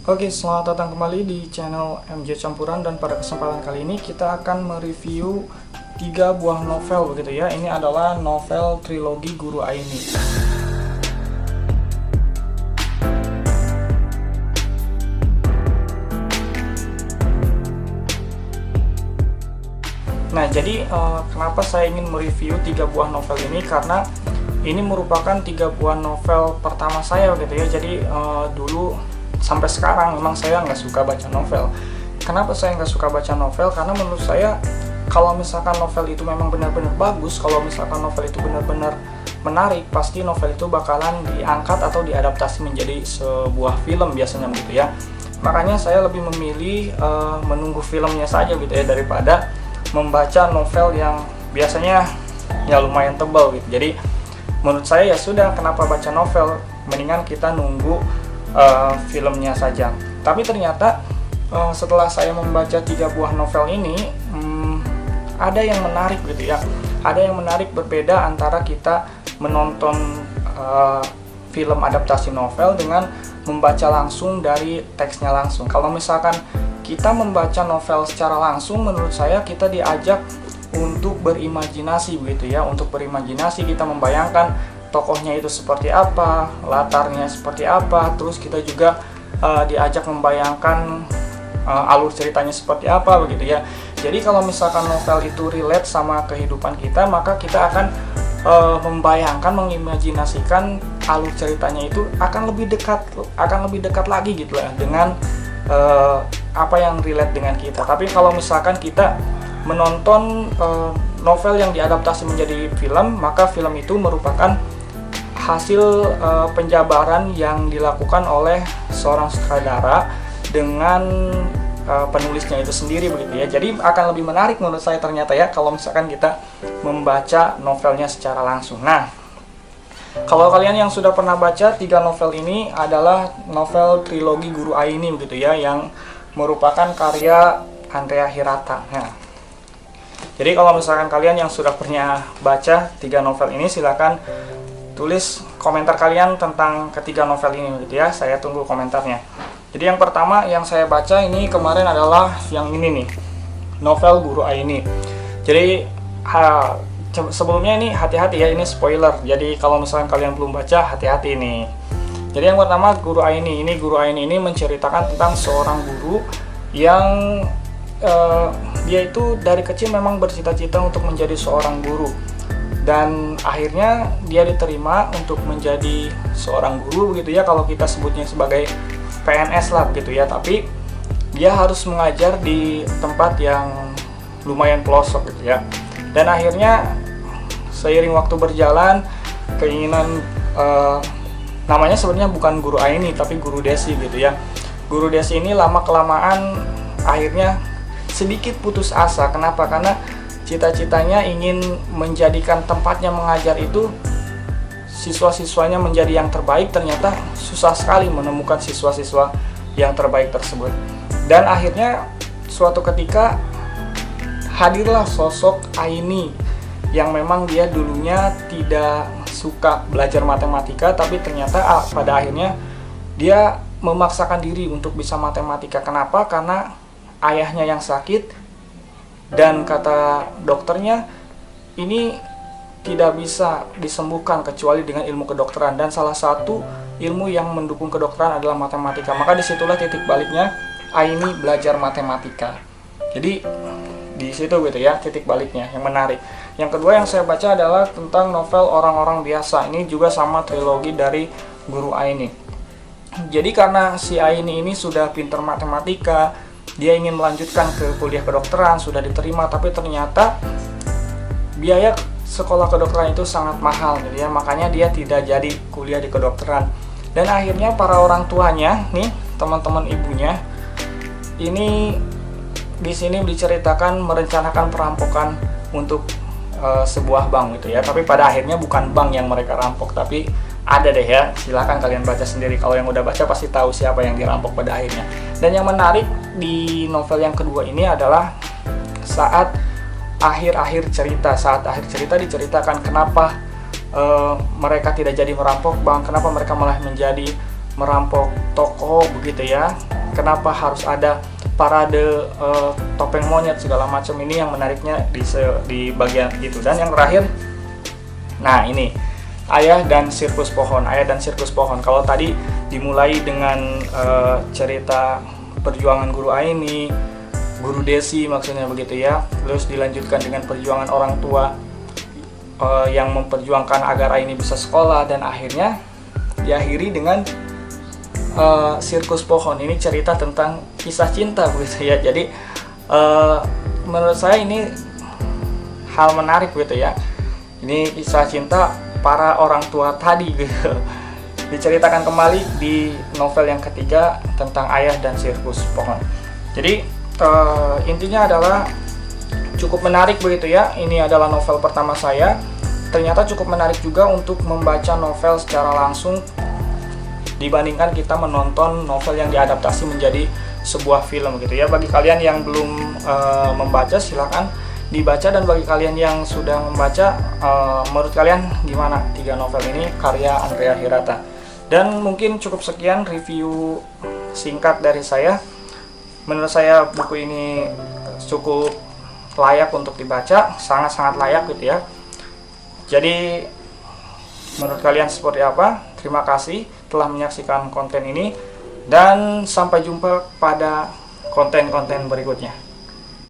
Oke, selamat datang kembali di channel MJ Campuran, dan pada kesempatan kali ini kita akan mereview 3 buah novel begitu ya. Ini adalah novel trilogi Guru Aini. Nah, jadi kenapa saya ingin mereview 3 buah novel ini, karena ini merupakan 3 buah novel pertama saya gitu ya. Jadi dulu sampai sekarang memang saya nggak suka baca novel. Kenapa saya nggak suka baca novel? Karena menurut saya kalau misalkan novel itu memang benar-benar bagus, kalau misalkan novel itu benar-benar menarik, pasti novel itu bakalan diangkat atau diadaptasi menjadi sebuah film biasanya gitu ya. Makanya saya lebih memilih menunggu filmnya saja gitu ya, daripada membaca novel yang biasanya ya lumayan tebal gitu. Jadi menurut saya ya sudah, kenapa baca novel, mendingan kita nunggu filmnya saja. Tapi ternyata setelah saya membaca 3 buah novel ini, ada yang menarik gitu ya. Ada yang menarik berbeda antara kita menonton film adaptasi novel dengan membaca langsung dari teksnya langsung. Kalau misalkan kita membaca novel secara langsung, menurut saya kita diajak untuk berimajinasi begitu ya. Untuk berimajinasi, kita membayangkan tokohnya itu seperti apa, latarnya seperti apa, terus kita juga diajak membayangkan alur ceritanya seperti apa begitu ya. Jadi kalau misalkan novel itu relate sama kehidupan kita, maka kita akan membayangkan, mengimajinasikan alur ceritanya itu akan lebih dekat lagi gitu ya dengan apa yang relate dengan kita. Tapi kalau misalkan kita menonton novel yang diadaptasi menjadi film, maka film itu merupakan hasil penjabaran yang dilakukan oleh seorang sutradara dengan penulisnya itu sendiri begitu ya. Jadi akan lebih menarik menurut saya ternyata ya, kalau misalkan kita membaca novelnya secara langsung. Nah, kalau kalian yang sudah pernah baca 3 novel ini, adalah novel trilogi Guru Aini begitu ya, yang merupakan karya Andrea Hirata. Nah, jadi kalau misalkan kalian yang sudah pernah baca 3 novel ini, silakan tulis komentar kalian tentang ketiga novel ini gitu ya. Saya tunggu komentarnya. Jadi yang pertama yang saya baca ini kemarin adalah yang ini nih, novel Guru Aini. Jadi sebelumnya ini hati-hati ya, ini spoiler. Jadi kalau misalkan kalian belum baca, hati-hati nih. Jadi yang pertama Guru Aini. Ini Guru Aini ini menceritakan tentang seorang guru yang dia itu dari kecil memang bercita-cita untuk menjadi seorang guru, dan akhirnya dia diterima untuk menjadi seorang guru begitu ya, kalau kita sebutnya sebagai PNS lah gitu ya. Tapi dia harus mengajar di tempat yang lumayan pelosok gitu ya. Dan akhirnya seiring waktu berjalan, keinginan namanya sebenarnya bukan Guru Aini tapi Guru Desi gitu ya. Guru Desi ini lama kelamaan akhirnya sedikit putus asa. Kenapa? Karena cita-citanya ingin menjadikan tempatnya mengajar itu siswa-siswanya menjadi yang terbaik. Ternyata susah sekali menemukan siswa-siswa yang terbaik tersebut. Dan akhirnya suatu ketika hadirlah sosok Aini yang memang dia dulunya tidak suka belajar matematika, tapi ternyata pada akhirnya dia memaksakan diri untuk bisa matematika. Kenapa? Karena ayahnya yang sakit, dan kata dokternya ini tidak bisa disembuhkan kecuali dengan ilmu kedokteran, dan salah satu ilmu yang mendukung kedokteran adalah matematika. Maka disitulah titik baliknya Aini belajar matematika. Jadi di situ gitu ya titik baliknya yang menarik. Yang kedua yang saya baca adalah tentang novel Orang-orang Biasa. Ini juga sama trilogi dari Guru Aini. Jadi karena si Aini ini sudah pintar matematika, dia ingin melanjutkan ke kuliah kedokteran, sudah diterima, tapi ternyata biaya sekolah kedokteran itu sangat mahal gitu ya. Makanya dia tidak jadi kuliah di kedokteran. Dan akhirnya para orang tuanya nih, teman-teman ibunya ini di sini diceritakan merencanakan perampokan untuk sebuah bank gitu ya. Tapi pada akhirnya bukan bank yang mereka rampok, tapi ada deh ya. Silakan kalian baca sendiri. Kalau yang udah baca pasti tahu siapa yang dirampok pada akhirnya. Dan yang menarik di novel yang kedua ini adalah saat akhir cerita diceritakan kenapa mereka tidak jadi merampok bank, kenapa mereka malah menjadi merampok toko begitu ya. kenapa harus ada parade topeng monyet segala macam, ini yang menariknya di bagian itu. Dan yang terakhir, nah ini Ayah dan Sirkus Pohon. Ayah dan Sirkus Pohon, kalau tadi dimulai dengan cerita perjuangan Guru Aini, Guru Desi maksudnya begitu ya, terus dilanjutkan dengan perjuangan orang tua yang memperjuangkan agar Aini bisa sekolah, dan akhirnya diakhiri dengan Sirkus Pohon. Ini cerita tentang kisah cinta begitu ya. Jadi menurut saya ini hal menarik gitu ya. Ini kisah cinta para orang tua tadi gitu. Diceritakan kembali di novel yang ketiga tentang Ayah dan Sirkus Pohon. Jadi intinya adalah cukup menarik begitu ya. Ini adalah novel pertama saya. Ternyata cukup menarik juga untuk membaca novel secara langsung dibandingkan kita menonton novel yang diadaptasi menjadi sebuah film gitu ya. Bagi kalian yang belum membaca, silakan dibaca, dan bagi kalian yang sudah membaca, menurut kalian gimana 3 novel ini karya Andrea Hirata? Dan mungkin cukup sekian review singkat dari saya. Menurut saya buku ini cukup layak untuk dibaca, sangat-sangat layak gitu ya. Jadi menurut kalian seperti apa? Terima kasih telah menyaksikan konten ini, dan sampai jumpa pada konten-konten berikutnya.